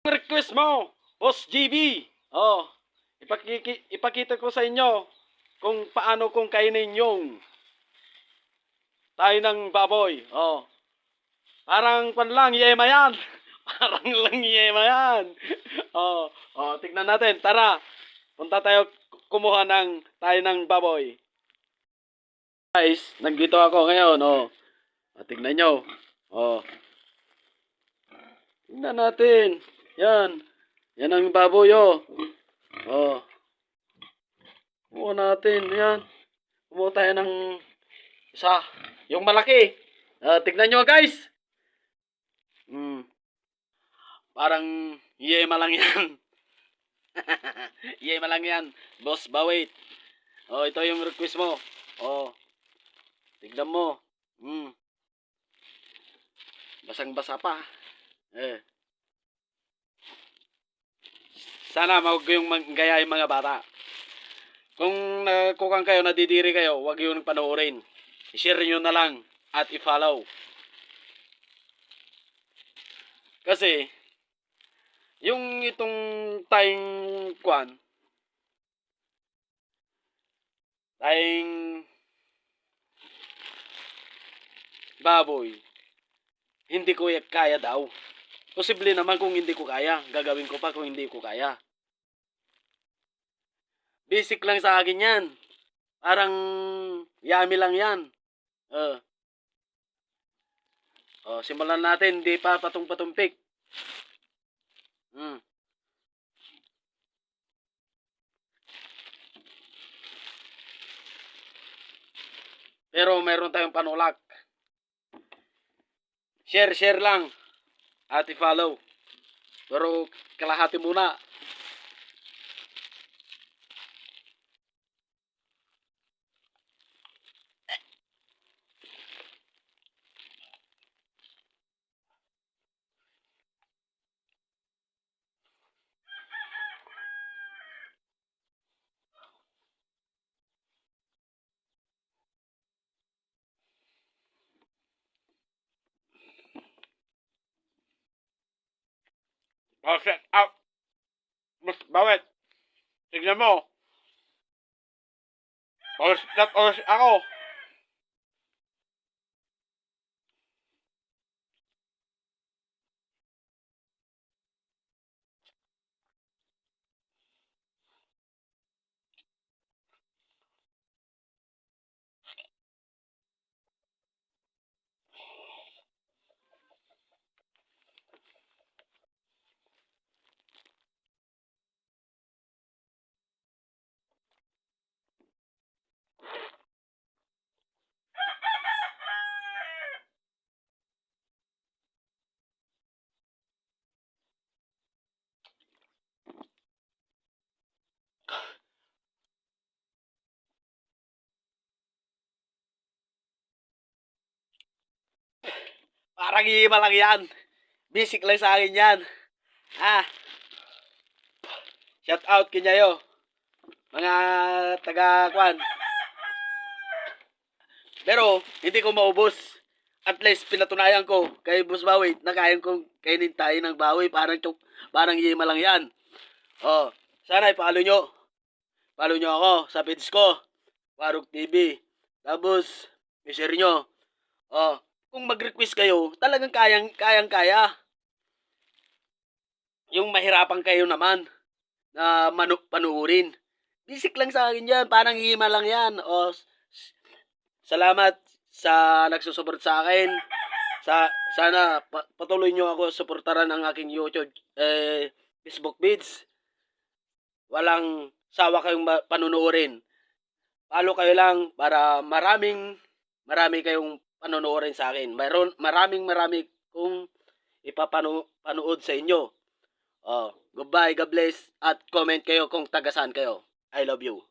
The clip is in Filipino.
Request mo, Boss GB. Oh, ipakita ko sa inyo kung paano kung kainin yung tayo ng baboy. Oh, parang pan lang yema yan. Parang lang yema yan. Tignan natin. Tara, punta tayo kumuha ng tayo ng baboy. Guys, nandito ako ngayon. Tignan nyo. Oh, tignan natin. Yan. Yan ang baboy, oh. Oh. Kumuha natin. Yan. Kumuha tayo ng isa. Yung malaki. Tignan nyo, guys. Parang yema lang yan. Yema lang yan. Boss Bawit. Ito yung request mo. Tignan mo. Basang-basa pa. Sana wag yung gaya yung mga bata. Kung nagkukan kayo, nadidiri kayo, wag yung panoorin. I-share nyo na lang at i-follow. Kasi, yung itong tayong baboy, hindi ko kaya daw. Posible naman kung hindi ko kaya. Gagawin ko pa kung hindi ko kaya. Basic lang sa akin yan. Parang yummy lang yan. Simulan natin. Hindi pa patung-patumpik. Pero mayroon tayong panulak. Share lang. At i-follow. Pero kalahati muna. Set up. Bawit. Tignan mo. Oras ako. Parang iiba lang yan. Basic lang sa akin yan. Shout out kinyayo. Mga taga-kwan. Pero, hindi ko maubos. At least, pinatunayan ko kay Boss Bawit na kayang kong kainin tayo ng bawi. Parang yema lang yan. Sana i-follow nyo. Follow nyo ako sa page ko. Warog TV. Tapos, i-share nyo. Kung mag-request kayo, talagang kaya. Yung mahirapan kayo naman na panuorin. Basic lang sa akin yan. Parang hima lang yan. Salamat sa nagsusupport sa akin. Sana patuloy nyo ako suportaran ang aking YouTube, Facebook page. Walang sawa kayong panunuorin. Follow kayo lang para marami kayong panunuorin sa akin. Maraming kong ipapanood sa inyo. Goodbye, God bless, at comment kayo kung taga saan kayo. I love you.